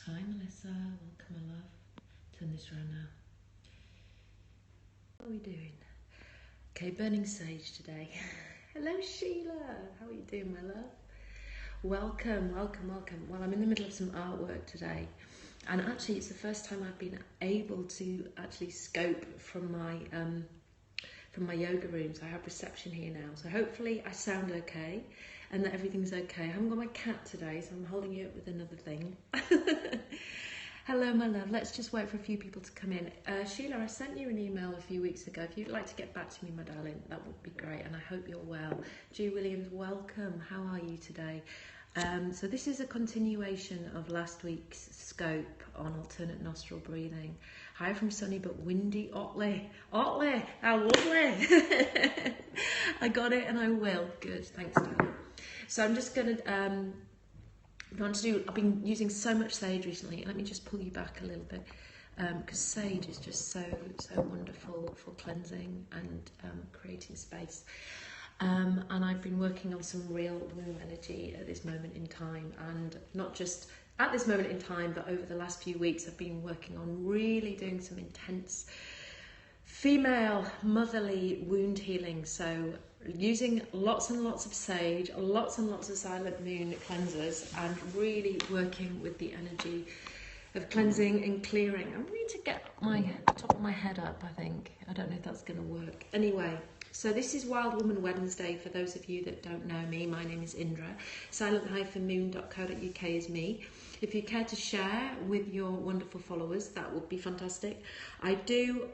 Hi Melissa, welcome my love. Turn this around now. What are we doing? Okay, burning sage today. Hello Sheila, how are you doing my love? Welcome, welcome, welcome. Well, I'm in the middle of some artwork today, and actually it's the first time I've been able to actually scope from my yoga room. So I have reception here now, so hopefully I sound okay and that everything's okay. I haven't got my cat today, so I'm holding you up with another thing. Hello my love, let's just wait for a few people to come in. Sheila, I sent you an email a few weeks ago. If you'd like to get back to me, my darling, that would be great, and I hope you're well. G. Williams, welcome. How are you today? So this is a continuation of last week's scope on alternate nostril breathing. Hi from sunny but windy Otley. Otley, how lovely. I got it and I will. Good, thanks darling. So I'm just going to I've been using so much sage recently. Let me just pull you back a little bit, because sage is just so wonderful for cleansing and creating space. And I've been working on some real womb energy at this moment in time, and not just at this moment in time, but over the last few weeks I've been working on really doing some intense female motherly wound healing. So using lots and lots of sage, lots and lots of silent moon cleansers, and really working with the energy of cleansing and clearing. I need to get my top of my head up, I think. I don't know if that's going to work. Anyway, so this is Wild Woman Wednesday. For those of you that don't know me, my name is Indra. silent-moon.co.uk is me. If you care to share with your wonderful followers, that would be fantastic. I do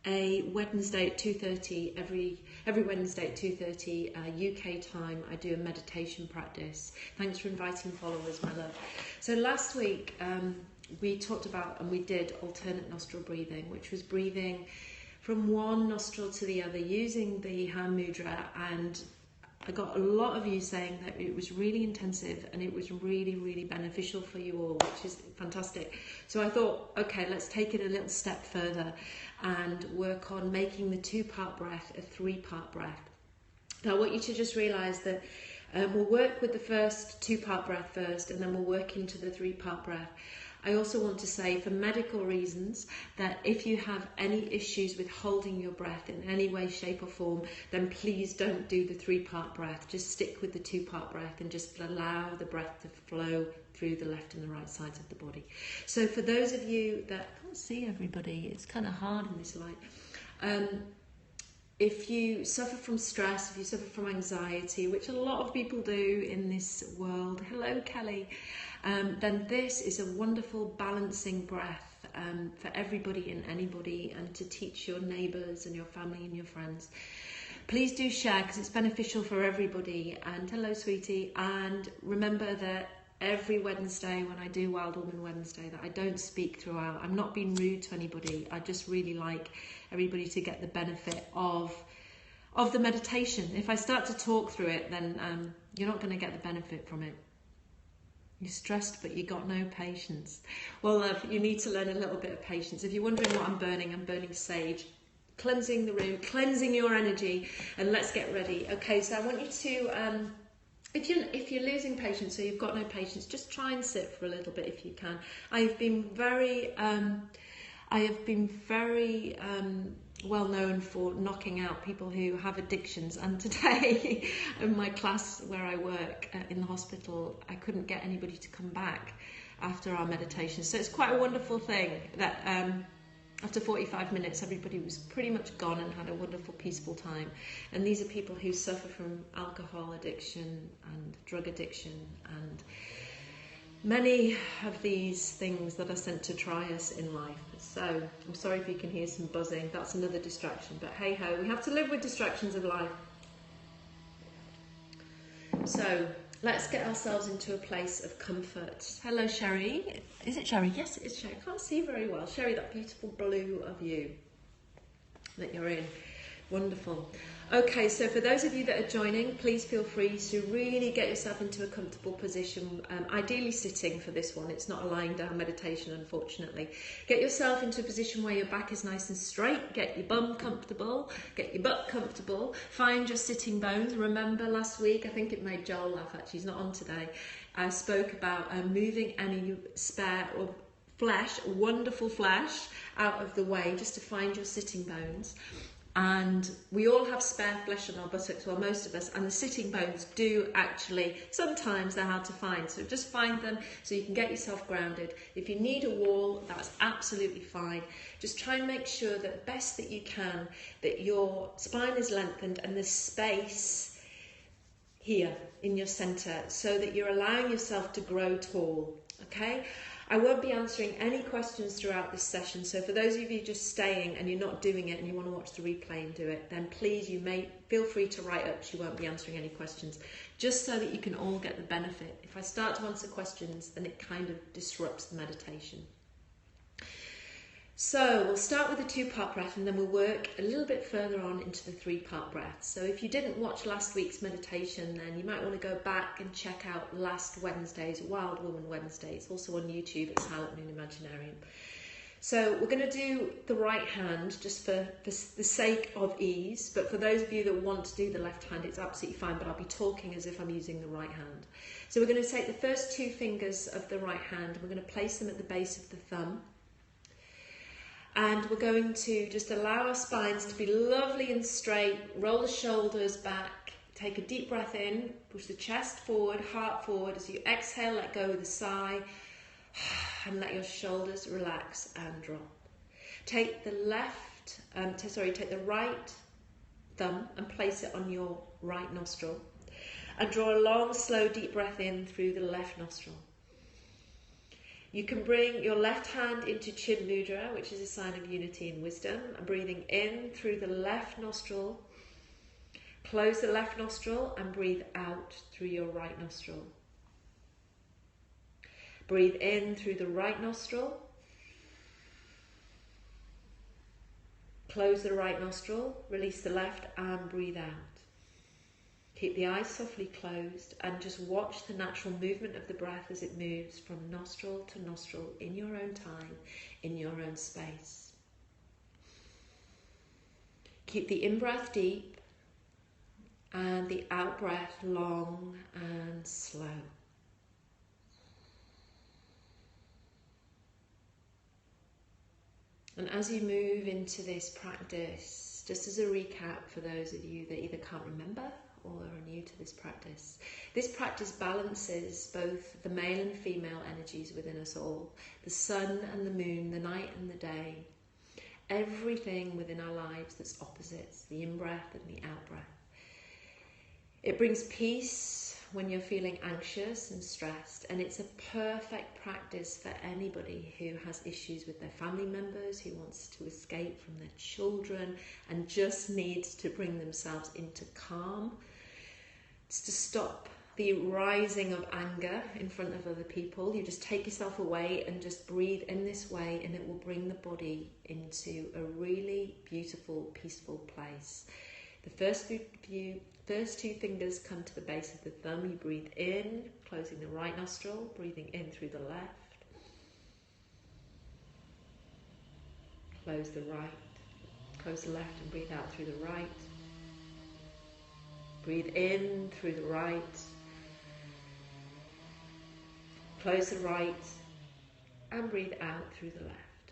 a Wednesday at 2:30 every Wednesday at 2:30 UK time. I do a meditation practice. Thanks for inviting followers, my love. So last week we talked about, and we did, alternate nostril breathing, which was breathing from one nostril to the other using the hand mudra, and I got a lot of you saying that it was really intensive and it was really beneficial for you all, which is fantastic. So I thought, okay, let's take it a little step further and work on making the 2-part breath a 3-part breath. Now I want you to just realise that we'll work with the first 2-part breath first, and then we'll work into the 3-part breath. I also want to say, for medical reasons, that if you have any issues with holding your breath in any way, shape or form, then please don't do the 3-part breath. Just stick with the 2-part breath and just allow the breath to flow through the left and the right sides of the body. So for those of you that I can't see everybody, it's kind of hard in this light. If you suffer from stress, if you suffer from anxiety, which a lot of people do in this world, hello Kelly, then this is a wonderful balancing breath for everybody and anybody, and to teach your neighbours and your family and your friends. Please do share, because it's beneficial for everybody. And hello sweetie, and remember that every Wednesday when I do Wild Woman Wednesday, that I don't speak throughout. I'm not being rude to anybody. I just really like everybody to get the benefit of the meditation. If I start to talk through it, then you're not going to get the benefit from it. You're stressed, but you got no patience. Well, love, you need to learn a little bit of patience. If you're wondering what I'm burning sage. Cleansing the room, cleansing your energy, and let's get ready. Okay, so I want you to, if you're losing patience or you've got no patience, just try and sit for a little bit if you can. I have been very well known for knocking out people who have addictions, and today in my class where I work in the hospital, I couldn't get anybody to come back after our meditation. So it's quite a wonderful thing that after 45 minutes everybody was pretty much gone and had a wonderful peaceful time. And these are people who suffer from alcohol addiction and drug addiction and many of these things that are sent to try us in life. So I'm sorry if you can hear some buzzing, that's another distraction, but hey ho, we have to live with distractions of life. So let's get ourselves into a place of comfort. Hello Sherry, is it Sherry? Yes it is Sherry, I can't see very well. Sherry, that beautiful blue of you that you're in, wonderful. Okay, so for those of you that are joining, please feel free to really get yourself into a comfortable position, ideally sitting for this one. It's not a lying down meditation, unfortunately. Get yourself into a position where your back is nice and straight, get your bum comfortable, get your butt comfortable, find your sitting bones. Remember last week, I think it made Joel laugh actually, he's not on today. I spoke about moving any spare or flesh, wonderful flesh, out of the way just to find your sitting bones. And we all have spare flesh on our buttocks, well, most of us, and the sitting bones do actually, sometimes they're hard to find. So just find them so you can get yourself grounded. If you need a wall, that's absolutely fine. Just try and make sure that best that you can, that your spine is lengthened and there's space here in your centre so that you're allowing yourself to grow tall, okay? I won't be answering any questions throughout this session, so for those of you just staying and you're not doing it and you want to watch the replay and do it, then please, you may feel free to write up. She won't be answering any questions, just so that you can all get the benefit. If I start to answer questions, then it kind of disrupts the meditation. So we'll start with the 2-part breath and then we'll work a little bit further on into the 3-part breath. So if you didn't watch last week's meditation, then you might want to go back and check out last Wednesday's Wild Woman Wednesday. It's also on YouTube at Silent Moon Imaginarium. So we're going to do the right hand just for the sake of ease, but for those of you that want to do the left hand, it's absolutely fine, but I'll be talking as if I'm using the right hand. So we're going to take the first 2 fingers of the right hand and we're going to place them at the base of the thumb. And we're going to just allow our spines to be lovely and straight, roll the shoulders back, take a deep breath in, push the chest forward, heart forward. As you exhale, let go with a sigh and let your shoulders relax and drop. Take the take the right thumb and place it on your right nostril and draw a long, slow, deep breath in through the left nostril. You can bring your left hand into Chin Mudra, which is a sign of unity and wisdom, and breathing in through the left nostril. Close the left nostril and breathe out through your right nostril. Breathe in through the right nostril. Close the right nostril, release the left and breathe out. Keep the eyes softly closed and just watch the natural movement of the breath as it moves from nostril to nostril in your own time, in your own space. Keep the in-breath deep and the out-breath long and slow. And as you move into this practice, just as a recap for those of you that either can't remember or are new to this practice balances both the male and female energies within us all, the sun and the moon, the night and the day, everything within our lives that's opposites, the in-breath and the out-breath. It brings peace when you're feeling anxious and stressed, and it's a perfect practice for anybody who has issues with their family members, who wants to escape from their children and just needs to bring themselves into calm. It's to stop the rising of anger in front of other people. You just take yourself away and just breathe in this way, and it will bring the body into a really beautiful, peaceful place. The first 2 fingers come to the base of the thumb. You breathe in, closing the right nostril, breathing in through the left. Close the right, close the left and breathe out through the right. Breathe in through the right. Close the right and breathe out through the left.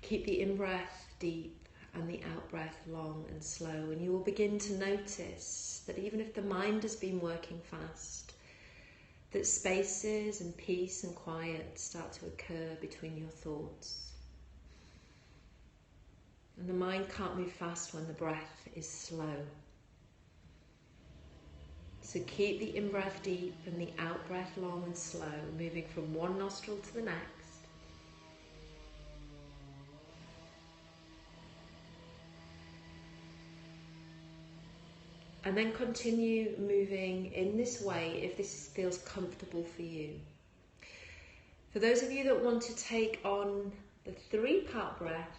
Keep the in-breath deep and the out-breath long and slow, and you will begin to notice that even if the mind has been working fast, that spaces and peace and quiet start to occur between your thoughts. And the mind can't move fast when the breath is slow. So keep the in-breath deep and the out-breath long and slow, moving from one nostril to the next. And then continue moving in this way if this feels comfortable for you. For those of you that want to take on the 3-part breath,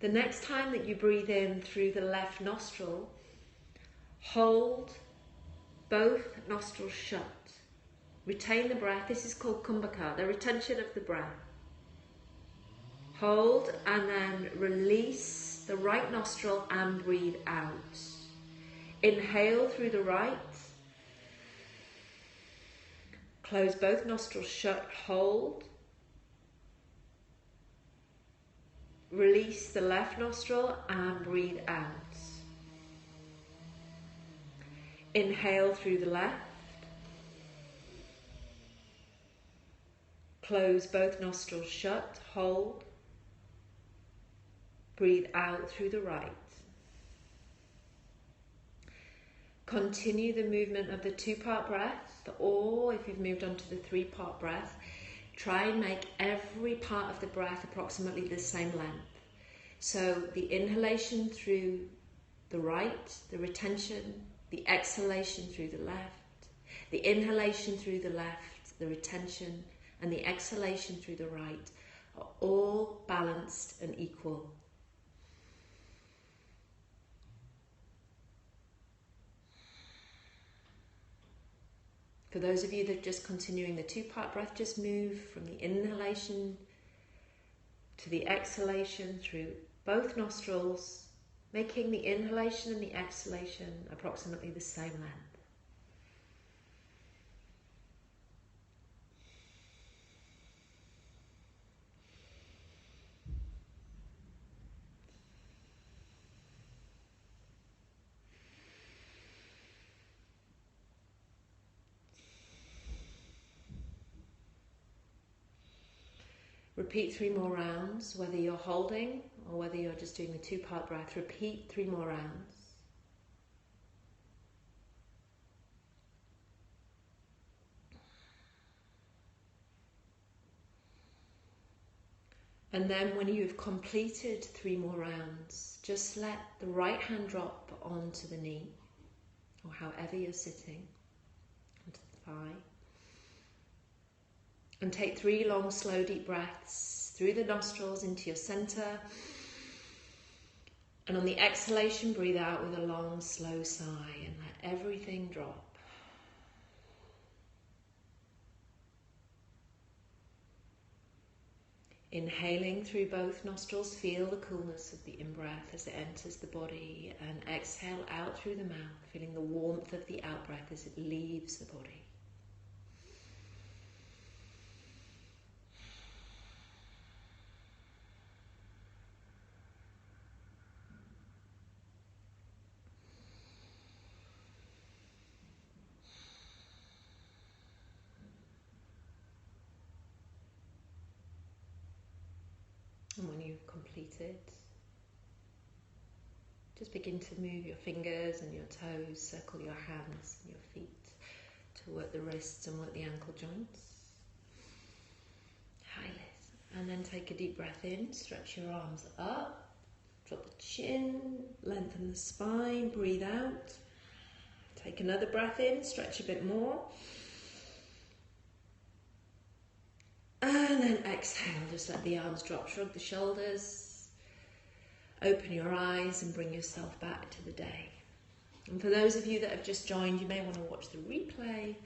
the next time that you breathe in through the left nostril, hold both nostrils shut. Retain the breath. This is called kumbhaka, the retention of the breath. Hold and then release the right nostril and breathe out. Inhale through the right. Close both nostrils shut, hold. Release the left nostril and breathe out. Inhale through the left. Close both nostrils shut, hold. Breathe out through the right. Continue the movement of the 2-part breath, or if you've moved on to the 3-part breath, try and make every part of the breath approximately the same length. So the inhalation through the right, the retention, the exhalation through the left, the inhalation through the left, the retention, and the exhalation through the right are all balanced and equal. For those of you that are just continuing the 2-part breath, just move from the inhalation to the exhalation through both nostrils, making the inhalation and the exhalation approximately the same length. Repeat 3 more rounds, whether you're holding or whether you're just doing the 2-part breath. Repeat 3 more rounds. And then when you've completed 3 more rounds, just let the right hand drop onto the knee, or however you're sitting, onto the thigh. And take 3 long, slow, deep breaths through the nostrils into your center. And on the exhalation, breathe out with a long, slow sigh and let everything drop. Inhaling through both nostrils, feel the coolness of the in-breath as it enters the body, and exhale out through the mouth, feeling the warmth of the out-breath as it leaves the body. And when you've completed, just begin to move your fingers and your toes, circle your hands and your feet to work the wrists and work the ankle joints. And then take a deep breath in, stretch your arms up, drop the chin, lengthen the spine, breathe out. Take another breath in, stretch a bit more. And then exhale, just let the arms drop, shrug the shoulders, open your eyes and bring yourself back to the day. And for those of you that have just joined, you may want to watch the replay.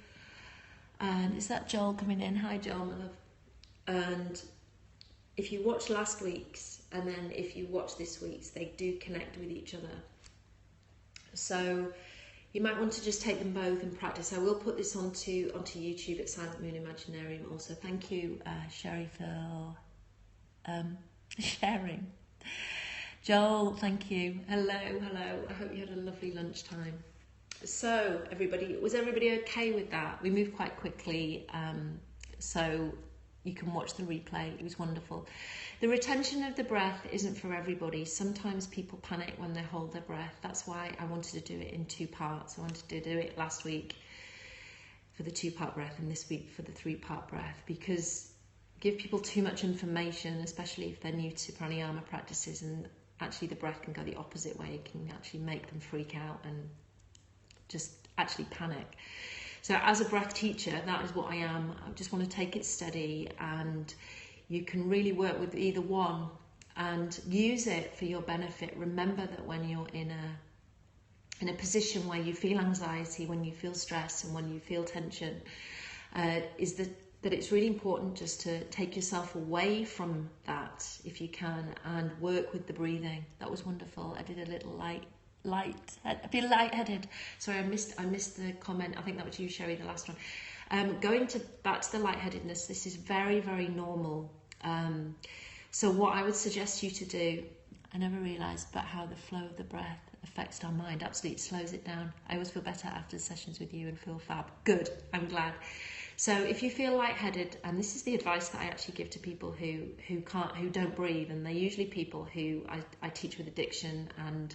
And is that Joel coming in? Hi Joel, my love. And if you watch last week's and then if you watch this week's, they do connect with each other. So you might want to just take them both and practice. I will put this onto YouTube at Silent Moon Imaginarium also. Thank you, Sherry, for sharing. Joel, thank you. Hello. I hope you had a lovely lunchtime. So, everybody, was everybody okay with that? We moved quite quickly, so you can watch the replay. It was wonderful. The retention of the breath isn't for everybody. Sometimes people panic when they hold their breath. That's why I wanted to do it in 2 parts. I wanted to do it last week for the 2-part breath and this week for the 3-part breath, because give people too much information, especially if they're new to pranayama practices, and actually the breath can go the opposite way. It can actually make them freak out and just actually panic. So as a breath teacher, that is what I am. I just want to take it steady, and you can really work with either one and use it for your benefit. Remember that when you're in a position where you feel anxiety, when you feel stress and when you feel tension, is that it's really important just to take yourself away from that if you can and work with the breathing. That was wonderful. I did a little light lightheaded. Sorry, I missed the comment. I think that was you, Sherry, the last one. Back to the lightheadedness. This is very, very normal. So what I would suggest you to do, I never realised about how the flow of the breath affects our mind. Absolutely, it slows it down. I always feel better after the sessions with you and feel fab. Good, I'm glad. So if you feel lightheaded, and this is the advice that I actually give to people who don't breathe, and they're usually people who I teach with addiction and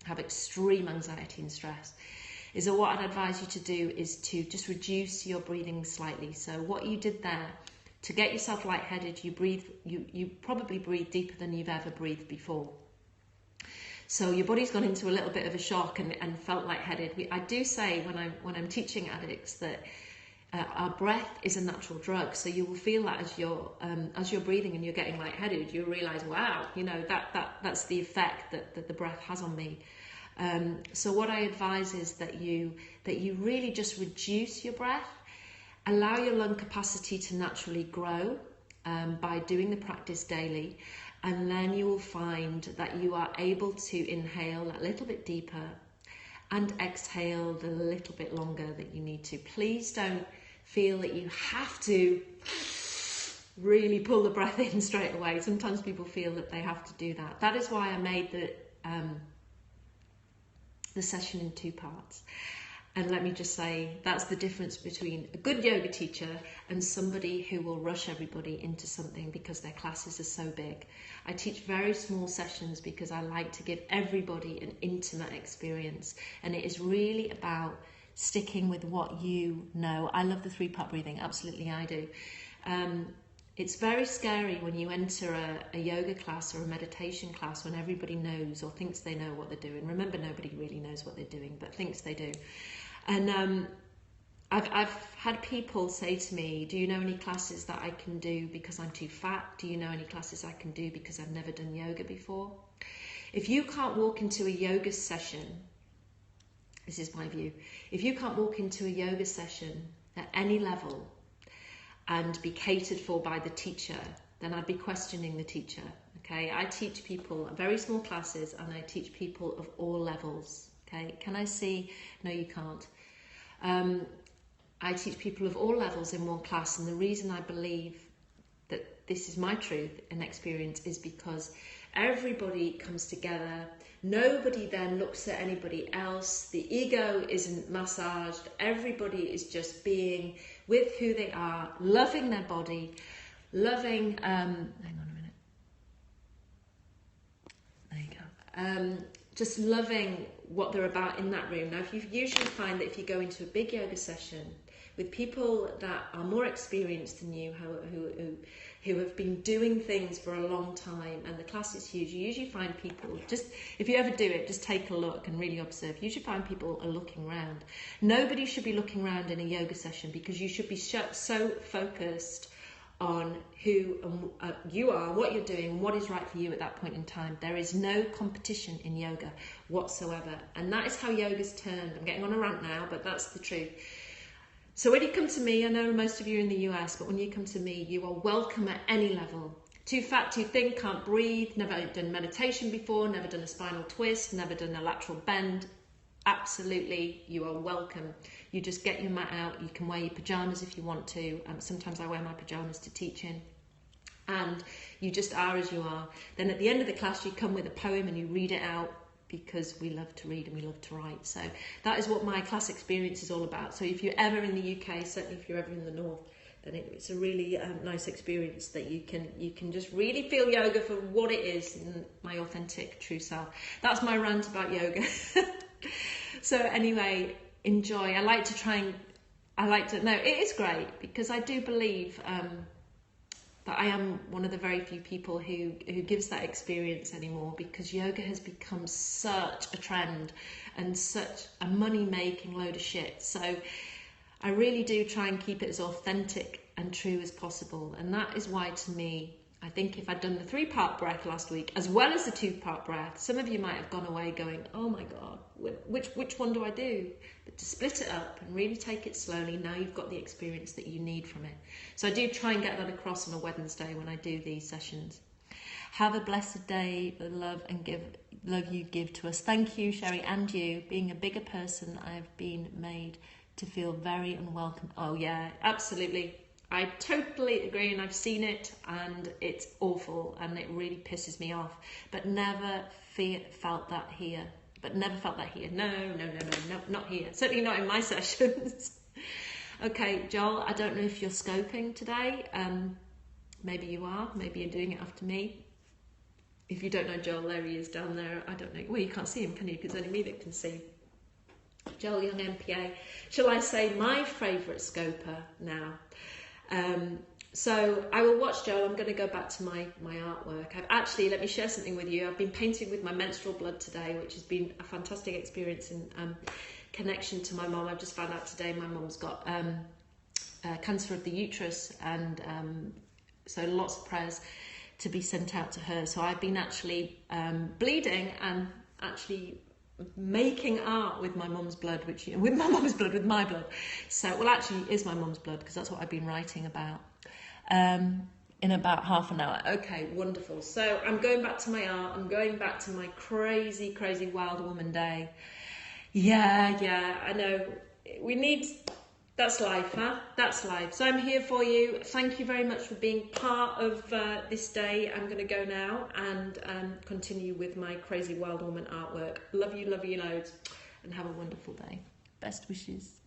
have extreme anxiety and stress, is that what I'd advise you to do is to just reduce your breathing slightly. So what you did there, to get yourself lightheaded, you probably breathe deeper than you've ever breathed before. So your body's gone into a little bit of a shock and felt lightheaded. I do say when I'm teaching addicts that our breath is a natural drug. So you will feel that as you're breathing and you're getting lightheaded, you'll realise, wow, you know, that's the effect that the breath has on me. So what I advise is that you really just reduce your breath, allow your lung capacity to naturally grow by doing the practice daily, and then you will find that you are able to inhale a little bit deeper and exhale a little bit longer that you need to. Please don't feel that you have to really pull the breath in straight away. Sometimes people feel that they have to do that. That is why I made the session in 2 parts. And let me just say, that's the difference between a good yoga teacher and somebody who will rush everybody into something because their classes are so big. I teach very small sessions because I like to give everybody an intimate experience. And it is really about sticking with what you know. I love the 3-part breathing, absolutely I do. It's very scary when you enter a yoga class or a meditation class when everybody knows or thinks they know what they're doing. Remember, nobody really knows what they're doing, but thinks they do. And I've had people say to me, do you know any classes that I can do because I'm too fat? Do you know any classes I can do because I've never done yoga before? If you can't walk into a yoga session, this is my view, if you can't walk into a yoga session at any level and be catered for by the teacher, then I'd be questioning the teacher. Okay, I teach people very small classes and I teach people of all levels. Okay, can I see? No, you can't. I teach people of all levels in one class, and the reason I believe that this is my truth and experience is because everybody comes together. Nobody then looks at anybody else. The ego isn't massaged. Everybody is just being with who they are, loving their body, loving, hang on a minute. There you go. Just loving what they're about in that room. Now, if you usually find that if you go into a big yoga session with people that are more experienced than you, who have been doing things for a long time, and the class is huge, you usually find people, just if you ever do it, just take a look and really observe. You should find people are looking around. Nobody should be looking around in a yoga session because you should be so focused on who you are, what you're doing, what is right for you at that point in time. There is no competition in yoga whatsoever. And that is how yoga's turned. I'm getting on a rant now, but that's the truth. So when you come to me, I know most of you are in the US, but when you come to me, you are welcome at any level. Too fat, too thin, can't breathe, never done meditation before, never done a spinal twist, never done a lateral bend. Absolutely, you are welcome. You just get your mat out. You can wear your pajamas if you want to. Sometimes I wear my pajamas to teach in. And you just are as you are. Then at the end of the class, you come with a poem and you read it out because we love to read and we love to write. So that is what my class experience is all about. So if you're ever in the UK, certainly if you're ever in the North, then it's a really nice experience that you can just really feel yoga for what it is in my authentic true self. That's my rant about yoga. So anyway, enjoy. No, it is great because I do believe that I am one of the very few people who gives that experience anymore, because yoga has become such a trend and such a money-making load of shit. So I really do try and keep it as authentic and true as possible. And that is why, to me, I think if I'd done the 3-part breath last week, as well as the 2-part breath, some of you might have gone away going, oh my God, which one do I do? But to split it up and really take it slowly, now you've got the experience that you need from it. So I do try and get that across on a Wednesday when I do these sessions. Have a blessed day. The love you give to us. Thank you, Sherry, and you. Being a bigger person, I've been made to feel very unwelcome. Oh yeah, absolutely. I totally agree, and I've seen it, and it's awful, and it really pisses me off. But never felt that here. No, not here. Certainly not in my sessions. Okay, Joel, I don't know if you're scoping today. Maybe you are. Maybe you're doing it after me. If you don't know Joel, there he is down there. I don't know. Well, you can't see him, can you? Because only me that can see. Joel Young MPA. Shall I say my favourite scoper now? So I will watch Joel. I'm going to go back to my artwork. Let me share something with you. I've been painting with my menstrual blood today, which has been a fantastic experience in connection to my mum. I've just found out today my mum's got cancer of the uterus, and so lots of prayers to be sent out to her. So I've been actually bleeding and actually making art with my mum's blood, with my blood. So, well, actually it is my mum's blood, because that's what I've been writing about in about half an hour. Okay, wonderful. So I'm going back to my art. I'm going back to my crazy wild woman day. Yeah, I know. That's life, huh? That's life. So I'm here for you. Thank you very much for being part of this day. I'm going to go now and continue with my crazy wild woman artwork. Love you loads, and have a wonderful day. Best wishes.